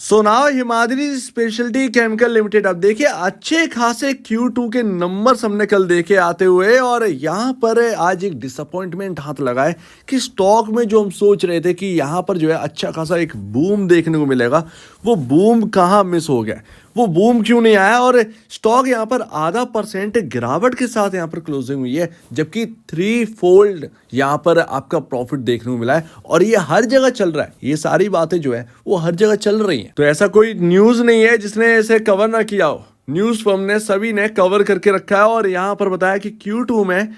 So now Himadri speciality chemical limited. अब देखिए अच्छे खासे Q2 के नंबर्स हमने कल देखे आते हुए, और यहाँ पर आज एक डिसअपॉइंटमेंट हाथ लगा है कि स्टॉक में जो हम सोच रहे थे कि यहाँ पर जो है अच्छा खासा एक बूम देखने को मिलेगा, वो बूम कहाँ मिस हो गया। वो बूम क्यों नहीं आया, और स्टॉक यहाँ पर 0.5% गिरावट के साथ यहाँ पर क्लोजिंग हुई है, जबकि 3 फोल्ड यहाँ पर आपका प्रॉफिट देखने को मिला है। और ये हर जगह चल रहा है, ये सारी बातें जो है वो हर जगह चल रही हैं। तो ऐसा कोई न्यूज़ नहीं है जिसने इसे कवर ना किया हो, न्यूज़ फर्म ने सभी ने कवर करके रखा है। और यहाँ पर बताया कि Q2 में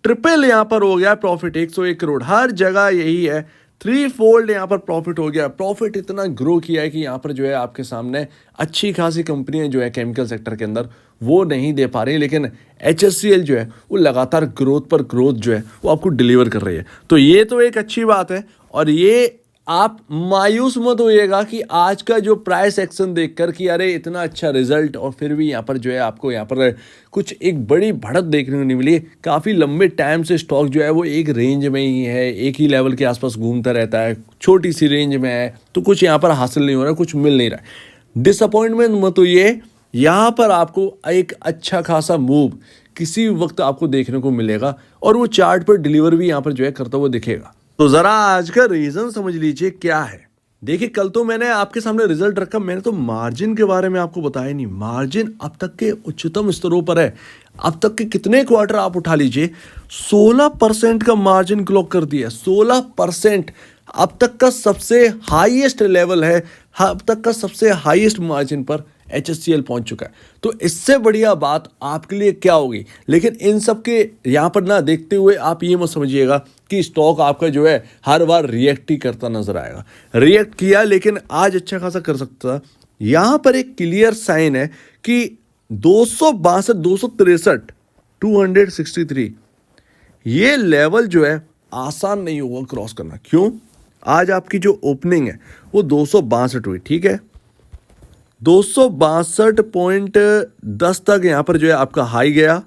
ट्रिपल यहाँ पर हो गया प्रॉफिट, 101 करोड़, हर जगह यही है। 3 फोल्ड यहाँ पर प्रॉफिट हो गया। प्रॉफिट इतना ग्रो किया है कि यहाँ पर जो है आपके सामने अच्छी खासी कंपनियां जो है केमिकल सेक्टर के अंदर वो नहीं दे पा रही, लेकिन HSCL जो है वो लगातार ग्रोथ पर ग्रोथ जो है वो आपको डिलीवर कर रही है। तो ये तो एक अच्छी बात है। और ये आप मायूस मत होइएगा कि आज का जो प्राइस एक्शन देखकर कि अरे इतना अच्छा रिजल्ट और फिर भी यहाँ पर जो है आपको यहाँ पर कुछ एक बड़ी बढ़त देखने को नहीं मिली। काफ़ी लंबे टाइम से स्टॉक जो है वो एक रेंज में ही है, एक ही लेवल के आसपास घूमता रहता है, छोटी सी रेंज में है, तो कुछ यहाँ पर हासिल नहीं हो रहा, कुछ मिल नहीं रहा है। डिसअपॉइंटमेंट मत होइए, यहाँ पर आपको एक अच्छा खासा मूव किसी वक्त आपको देखने को मिलेगा और वो चार्ट पर डिलीवर भी यहाँ पर जो है करता हुआ दिखेगा। तो जरा आज का रीजन समझ लीजिए क्या है। देखिए कल तो मैंने आपके सामने रिजल्ट रखा, मैंने तो मार्जिन के बारे में आपको बताया नहीं। मार्जिन अब तक के उच्चतम स्तरों पर है। अब तक के कितने क्वार्टर आप उठा लीजिए, 16% का मार्जिन क्लॉक कर दिया। 16% अब तक का सबसे हाईएस्ट लेवल है, अब तक का सबसे हाईएस्ट मार्जिन पर HSCL पहुंच चुका है। तो इससे बढ़िया बात आपके लिए क्या होगी। लेकिन इन सब के यहाँ पर ना देखते हुए आप ये मत समझिएगा कि स्टॉक आपका जो है हर बार रिएक्ट ही करता नजर आएगा। रिएक्ट किया लेकिन आज अच्छा खासा कर सकता। यहाँ पर एक क्लियर साइन है कि 262, 263, 263 ये लेवल जो है आसान नहीं होगा क्रॉस करना। क्यों? आज आपकी जो ओपनिंग है वो 262 हुई, ठीक है। 262.10 तक यहाँ पर जो है आपका हाई गया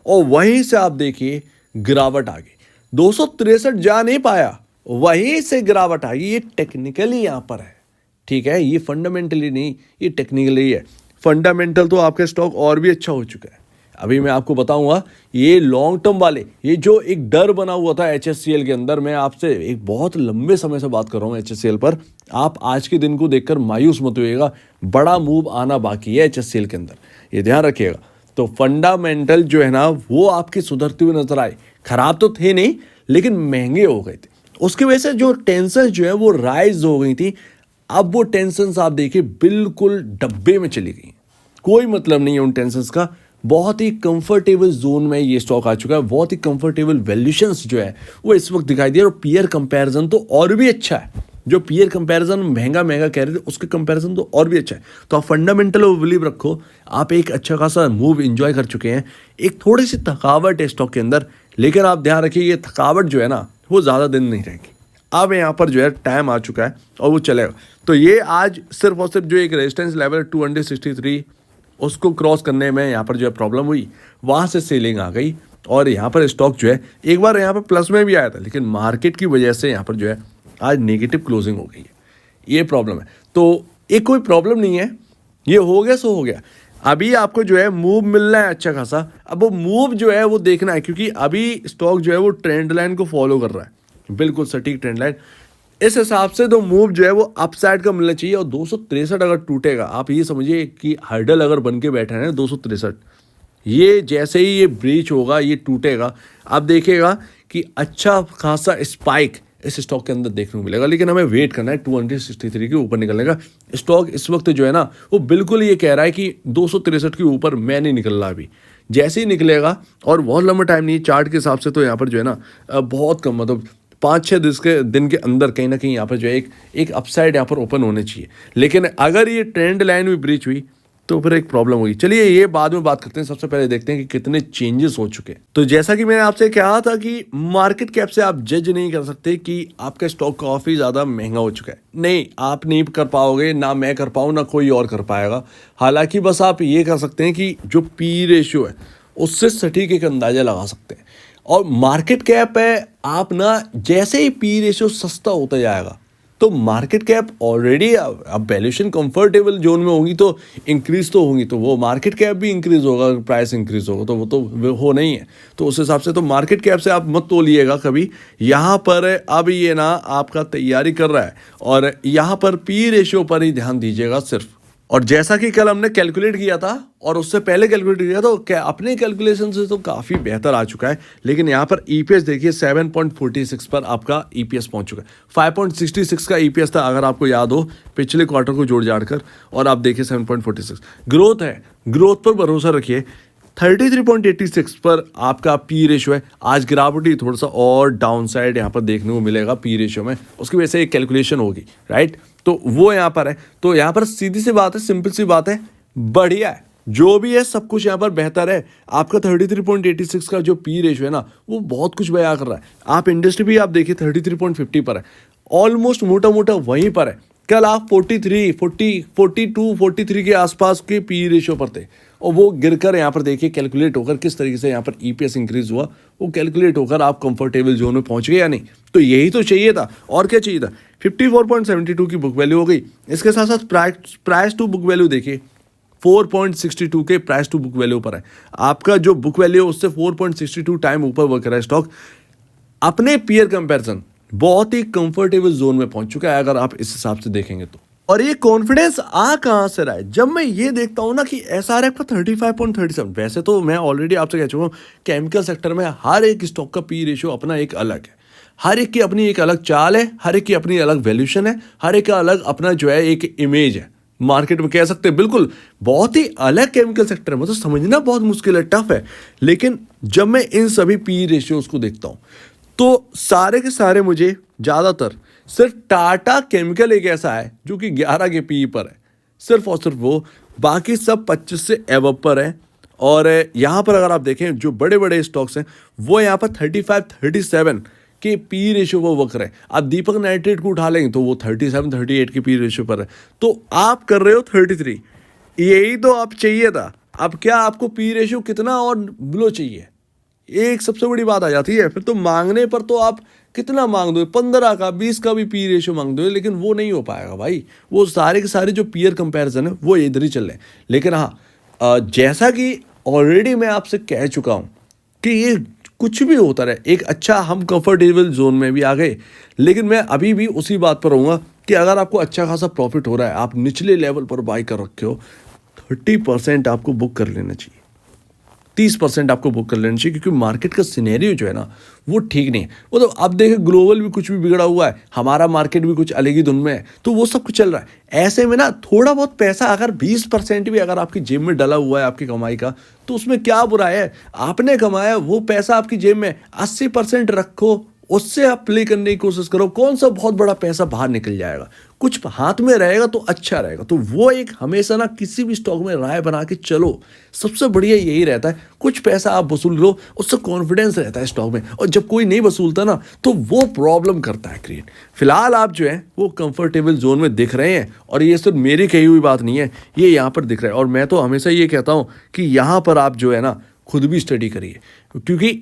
और वहीं से आप देखिए गिरावट आ गई। 263 जा नहीं पाया, वहीं से गिरावट आ गई। ये टेक्निकली यहाँ पर है, ठीक है, ये फंडामेंटली नहीं, ये टेक्निकली है। फंडामेंटल तो आपका स्टॉक और भी अच्छा हो चुका है। अभी मैं आपको बताऊंगा ये लॉन्ग टर्म वाले, ये जो एक डर बना हुआ था HSCL के अंदर, मैं आपसे एक बहुत लंबे समय से बात कर रहा हूँ HSCL पर। आप आज के दिन को देखकर मायूस मत होइएगा, बड़ा मूव आना बाकी है HSCL के अंदर, ये ध्यान रखिएगा। तो फंडामेंटल जो है ना वो आपके सुधरते हुए नजर आए। खराब तो थे नहीं, लेकिन महंगे हो गए थे। उसकी वजह से जो टेंशन जो है वो राइज हो गई थी। अब वो टेंशन आप देखिए बिल्कुल डब्बे में चली गई, कोई मतलब नहीं है उन टेंशन का। बहुत ही कंफर्टेबल जोन में ये स्टॉक आ चुका है। बहुत ही कंफर्टेबल वैल्यूएशंस जो है वो इस वक्त दिखाई दे, और पीयर कंपैरिजन तो और भी अच्छा है। जो पीयर कंपैरिजन महंगा कह रहे थे उसके कंपैरिजन तो और भी अच्छा है। तो आप फंडामेंटल बिलीव रखो, आप एक अच्छा खासा मूव एंजॉय कर चुके हैं। एक थोड़ी सी थकावट है स्टॉक के अंदर, लेकिन आप ध्यान रखिए ये थकावट जो है ना वो ज़्यादा दिन नहीं रहेगी। अब यहाँ पर जो है टाइम आ चुका है और वो चलेगा। तो ये आज सिर्फ और सिर्फ जो एक रेजिस्टेंस लेवल 263 उसको क्रॉस करने में यहाँ पर जो है प्रॉब्लम हुई, वहाँ से सेलिंग आ गई और यहाँ पर स्टॉक जो है एक बार यहाँ पर प्लस में भी आया था, लेकिन मार्केट की वजह से यहाँ पर जो है आज नेगेटिव क्लोजिंग हो गई है। ये प्रॉब्लम है। तो एक कोई प्रॉब्लम नहीं है, ये हो गया सो हो गया। अभी आपको जो है मूव मिलना है अच्छा खासा। अब वो मूव जो है वो देखना है, क्योंकि अभी स्टॉक जो है वो ट्रेंड लाइन को फॉलो कर रहा है, बिल्कुल सटीक ट्रेंड लाइन। इस हिसाब से तो मूव जो है वो अपसाइड का मिलना चाहिए। और 263 अगर टूटेगा, आप ये समझिए कि हर्डल अगर बन के बैठे हैं 263, ये जैसे ही ये ब्रीच होगा, ये टूटेगा, आप देखिएगा कि अच्छा खासा स्पाइक इस स्टॉक के अंदर देखने को मिलेगा। लेकिन हमें वेट करना है 263 के ऊपर निकलने का। स्टॉक इस वक्त जो है ना वो बिल्कुल ये कह रहा है कि 263 के ऊपर मैं नहीं निकल रहा। अभी जैसे ही निकलेगा, और बहुत लंबा टाइम नहीं, चार्ट के हिसाब से तो यहाँ पर जो है ना बहुत कम, मतलब 5-6 दिन के अंदर कहीं ना कहीं यहाँ पर जो है एक अपसाइड यहाँ पर ओपन होने चाहिए। लेकिन अगर ये ट्रेंड लाइन भी ब्रीच हुई तो फिर एक प्रॉब्लम होगी। चलिए ये बाद में बात करते हैं। सबसे पहले देखते हैं कि कितने चेंजेस हो चुके हैं। तो जैसा कि मैंने आपसे कहा था कि मार्केट कैप से आप जज नहीं कर सकते कि आपका स्टॉक काफ़ी ज़्यादा महंगा हो चुका है। नहीं, आप नहीं कर पाओगे, ना मैं कर पाऊँ, ना कोई और कर पाएगा। हालांकि बस आप ये कर सकते हैं कि जो पी रेशियो है उससे सटीक एक अंदाज़ा लगा सकते हैं। और मार्केट कैप है, आप ना जैसे ही पी रेशियो सस्ता होता जाएगा तो मार्केट कैप ऑलरेडी अब वैल्यूएशन कंफर्टेबल जोन में होंगी तो इंक्रीज तो होंगी, तो वो मार्केट कैप भी इंक्रीज होगा, प्राइस इंक्रीज होगा, तो वो तो हो नहीं है। तो उस हिसाब से तो मार्केट कैप से आप मत तोलिएगा कभी। यहाँ पर अब ये ना आपका तैयारी कर रहा है और यहाँ पर पी रेशियो पर ही ध्यान दीजिएगा सिर्फ। और जैसा कि कल हमने कैलकुलेट किया था और उससे पहले कैलकुलेट किया तो क्या अपने कैलकुलेशन से तो काफ़ी बेहतर आ चुका है। लेकिन यहाँ पर ईपीएस देखिए 7.46 पर आपका ईपीएस पहुँच चुका है। 5.66 का ईपीएस था अगर आपको याद हो पिछले क्वार्टर को जोड़ जाड़ कर, और आप देखिए 7.46 ग्रोथ है। ग्रोथ पर भरोसा रखिए। 33.86 पर आपका पी रेशियो है। आज गिरावट ही थोड़ा सा और डाउन साइड यहाँ पर देखने को मिलेगा पी रेशियो में, उसकी वजह से एक कैलकुलेशन होगी, राइट। तो वो यहाँ पर है। तो यहाँ पर सीधी सी बात है, सिंपल सी बात है, बढ़िया है जो भी है, सब कुछ यहाँ पर बेहतर है। आपका 33.86 का जो पी रेशियो है ना वो बहुत कुछ बयां कर रहा है। आप इंडस्ट्री भी आप देखिए 33.50 पर है, ऑलमोस्ट मोटा मोटा वहीं पर है। कल आप 43, 40, 42, 43 के आसपास के पी रेशियो पर थे और वो गिरकर यहाँ पर देखिए कैलकुलेट होकर किस तरीके से यहाँ पर ईपीएस इंक्रीज हुआ, वो कैलकुलेट होकर आप कंफर्टेबल जोन में पहुंच गए या नहीं। तो यही तो चाहिए था, और क्या चाहिए था। 54.72 की बुक वैल्यू हो गई। इसके साथ साथ प्राइस टू बुक वैल्यू देखिए 4.62 के प्राइस टू बुक वैल्यू पर है। आपका जो बुक वैल्यू है उससे 4.62 टाइम ऊपर वर्क कर रहा है स्टॉक। अपने पीयर कंपैरिजन बहुत ही कंफर्टेबल जोन में पहुंच चुका है अगर आप इस हिसाब से देखेंगे तो। और ये कॉन्फिडेंस आ कहां से रहा है, जब मैं ये देखता हूं ना कि एसआरएफ का 35.37। वैसे तो मैं ऑलरेडी आपसे कह चुका हूं केमिकल सेक्टर में हर एक स्टॉक का पी रेशियो अपना एक अलग है, हर एक की अपनी एक अलग चाल है, हर एक की अपनी अलग वैल्यूशन है, हर एक का अलग अपना जो है एक इमेज है मार्केट में, कह सकते हैं बिल्कुल बहुत ही अलग केमिकल सेक्टर है। मतलब समझना बहुत मुश्किल है, टफ है। लेकिन जब मैं इन सभी पी रेशियोज को देखता हूं तो सारे के सारे मुझे ज़्यादातर सिर्फ टाटा केमिकल एक ऐसा है जो कि 11 के पी पर है, सिर्फ और सिर्फ वो। बाकी सब 25 से एबव पर है। और यहाँ पर अगर आप देखें जो बड़े बड़े स्टॉक्स हैं वो यहाँ पर 35, 37 के पी रेशियो पर वर्क रहे। आप दीपक नाइट्रेट को उठा लेंगे तो वो 37, 38 के पी रेशियो पर है। तो आप कर रहे हो 33, यही तो आप चाहिए था। अब क्या आपको पी रेशियो कितना और बिलो चाहिए, एक सबसे बड़ी बात आ जाती है। फिर तो मांगने पर तो आप कितना मांग दो, 15 का 20 का भी पी रेशियो मांग दो, लेकिन वो नहीं हो पाएगा भाई। वो सारे के सारे जो पीयर कंपैरिजन है वो इधर ही चल रहे हैं। लेकिन हाँ, जैसा कि ऑलरेडी मैं आपसे कह चुका हूँ कि ये कुछ भी होता रहे, एक अच्छा हम कंफर्टेबल जोन में भी आ गए। लेकिन मैं अभी भी उसी बात पर रहूँगा कि अगर आपको अच्छा खासा प्रॉफिट हो रहा है, आप निचले लेवल पर बाई कर रखे हो, 30% आपको बुक कर लेना चाहिए, 30% आपको बुक कर लेना चाहिए, क्योंकि मार्केट का सिनेरियो जो है ना वो ठीक नहीं है। वो तो अब देखें ग्लोबल भी कुछ भी बिगड़ा हुआ है, हमारा मार्केट भी कुछ अलग ही धुन में है, तो वो सब कुछ चल रहा है। ऐसे में ना थोड़ा बहुत पैसा अगर 20% भी अगर आपकी जेब में डला हुआ है आपकी कमाई का, तो उसमें क्या बुरा है। आपने कमाया वो पैसा आपकी जेब में 80% रखो, उससे आप प्ले करने की कोशिश करो। कौन सा बहुत बड़ा पैसा बाहर निकल जाएगा, कुछ हाथ में रहेगा तो अच्छा रहेगा। तो वो एक हमेशा ना किसी भी स्टॉक में राय बना के चलो, सबसे बढ़िया यही रहता है। कुछ पैसा आप वसूल लो, उससे कॉन्फिडेंस रहता है स्टॉक में। और जब कोई नहीं वसूलता ना तो वो प्रॉब्लम करता है क्रिएट। फिलहाल आप जो है वो कंफर्टेबल जोन में दिख रहे हैं, और ये सिर्फ मेरी कही हुई बात नहीं है, ये यहाँ पर दिख रहा है। और मैं तो हमेशा ये कहता हूँ कि यहाँ पर आप जो है ना खुद भी स्टडी करिए, क्योंकि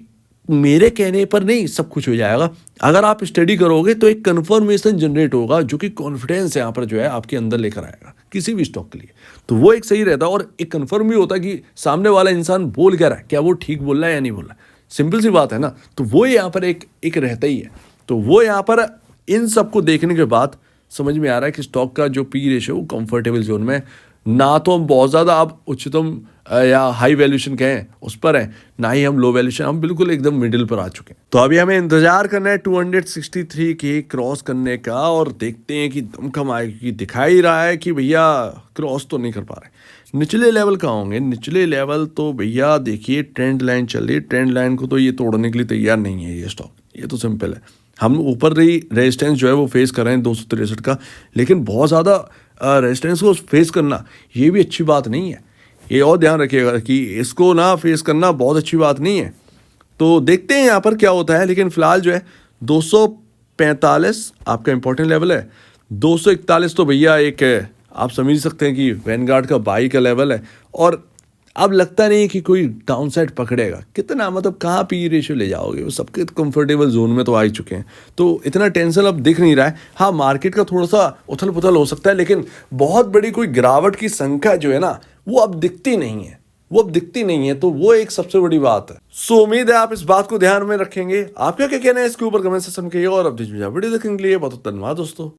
मेरे कहने पर नहीं सब कुछ हो जाएगा। अगर आप स्टडी करोगे तो एक कन्फर्मेशन जनरेट होगा जो कि कॉन्फिडेंस यहाँ पर जो है आपके अंदर लेकर आएगा किसी भी स्टॉक के लिए। तो वो एक सही रहता है, और एक कन्फर्म भी होता है कि सामने वाला इंसान बोल क्या रहा है, क्या वो ठीक बोल रहा है या नहीं बोल रहा है। सिंपल सी बात है ना। तो वो यहाँ पर एक रहता ही है। तो वो यहाँ पर इन सबको देखने के बाद समझ में आ रहा है कि स्टॉक का जो पी रेशियो कंफर्टेबल जोन में, ना तो हम बहुत ज़्यादा आप उच्चतम या हाई वैल्यूएशन कहें उस पर है, ना ही हम लो वैल्यूएशन, हम बिल्कुल एकदम मिडिल पर आ चुके हैं। तो अभी हमें इंतजार करना है 263 के क्रॉस करने का, और देखते हैं कि दमखम आएगी। दिखाई रहा है कि भैया क्रॉस तो नहीं कर पा रहे। निचले लेवल कहाँ होंगे, निचले लेवल तो भैया देखिए ट्रेंड लाइन चल रही है, ट्रेंड लाइन को तो ये तोड़ने के लिए तैयार नहीं है ये स्टॉक। ये तो सिंपल है। हम ऊपर ही रेजिस्टेंस जो है वो फेस कर रहे हैं 263 का, लेकिन बहुत ज़्यादा रेजिस्टेंस को फेस करना ये भी अच्छी बात नहीं है। ये और ध्यान रखिएगा कि इसको ना फेस करना बहुत अच्छी बात नहीं है। तो देखते हैं यहाँ पर क्या होता है। लेकिन फिलहाल जो है 245 आपका इंपॉर्टेंट लेवल है। 241 तो भैया एक आप समझ सकते हैं कि वैनगार्ड का बाई का लेवल है। और अब लगता नहीं है कि कोई डाउन साइड पकड़ेगा। कितना मतलब कहाँ पी रेशियो ले जाओगे, वो सबके कंफर्टेबल जोन में तो आ ही चुके हैं, तो इतना टेंशन अब दिख नहीं रहा है। हाँ, मार्केट का थोड़ा सा उथल पुथल हो सकता है, लेकिन बहुत बड़ी कोई गिरावट की संख्या जो है ना वो अब दिखती नहीं है, तो वो एक सबसे बड़ी बात है। सो उम्मीद है आप इस बात को ध्यान में रखेंगे। आपका क्या कहना है इसके ऊपर कमेंट सेक्शन में कहिएगा, और अब वीडियो देखने के लिए बहुत धन्यवाद दोस्तों।